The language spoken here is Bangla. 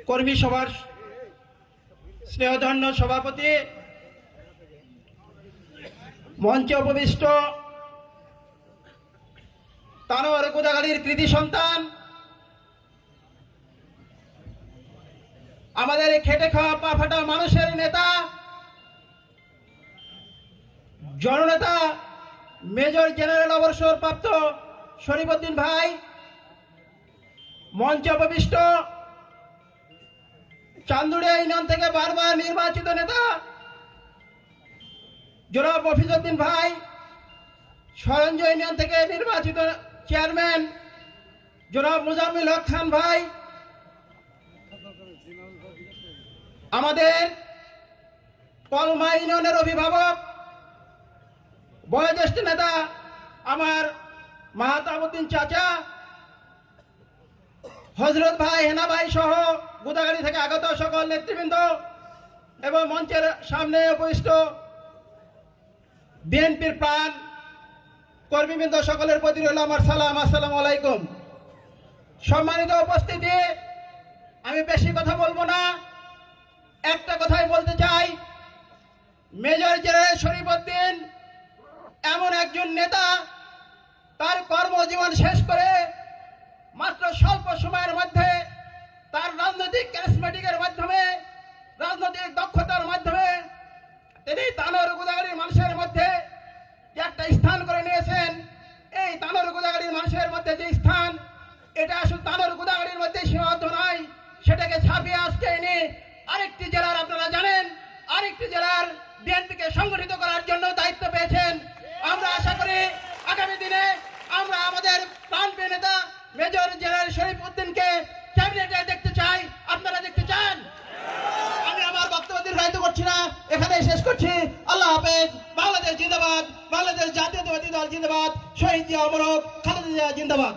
কর্মী সভার স্নেহধন্য সভাপতি, মঞ্চে উপবিষ্ট তানোয়ার গোদাগাড়ির কৃতি সন্তান, আমাদের খেটে খাওয়া পা ফাটা মানুষের নেতা, জননেতা মেজর জেনারেল অবসরপ্রাপ্ত শরীফউদ্দিন ভাই, মঞ্চে উপবিষ্ট চান্দুড়িয়া ইউনিয়ন থেকে বারবার নির্বাচিত নেতা জনাব মফিজউদ্দিন ভাই, সরঞ্জ ইউনিয়ন থেকে নির্বাচিত চেয়ারম্যান জনাব মুজাম্মিল হক খান ভাই, আমাদের কলমা ইউনিয়নের অভিভাবক বয়োজ্যেষ্ঠ নেতা আমার মাহতাবউদ্দিন চাচা, হজরত ভাই, হেনা ভাই সহ গোদাগাড়ি থেকে আগত সকল নেতৃবৃন্দ এবং মঞ্চের সামনে উপবিষ্ট বিএনপির প্রাণ কর্মীবৃন্দ, সকলের প্রতি রইল আমার সালাম। আসসালামু আলাইকুম। সম্মানিত উপস্থিতি, আমি বেশি কথা বলবো না, একটা কথাই বলতে চাই। মেজর জেনারেল শরীফউদ্দিন এমন একজন নেতা, তার কর্মজীবন শেষ করে মাত্র স্বল্প সময়ের মধ্যে তার রাজনৈতিক ক্যারিজমেটিকের মাধ্যমে, রাজনৈতিক দক্ষতার মাধ্যমে তিনি তানোর গোদাগাড়ির মানুষের মধ্যে যে একটা স্থান করে নিয়েছেন। এই তানোর গোদাগাড়ির মানুষের মধ্যে যে স্থান, এটা আসলে তানোর গোদাগাড়ির মধ্যে সীমাবদ্ধ নয়, সেটাকে ছাপিয়ে আজকে এনে আরেকটি জেলার, আপনারা জানেন, আরেকটি জেলার বিএনপিকে সংগঠিত করার জন্য দায়িত্ব পেয়েছেন। আমরা আশা করি আগামী দিনে আমরা আমাদের প্রাণপ্রিয় নেতা মেজর জেনারেল শরীফউদ্দিনকে ক্যাবিনেটে দেখতে চাই। আপনারা দেখতে চান? আমি আমার বক্তব্য দীর্ঘায়িত করছি না, এখানেই শেষ করছি। আল্লাহ হাফেজ। বাংলাদেশ জিন্দাবাদ, বাংলাদেশ জাতীয়তাবাদী দল জিন্দাবাদ, শহীদ জিয়া অমর হোক, খালেদা জিয়া জিন্দাবাদ।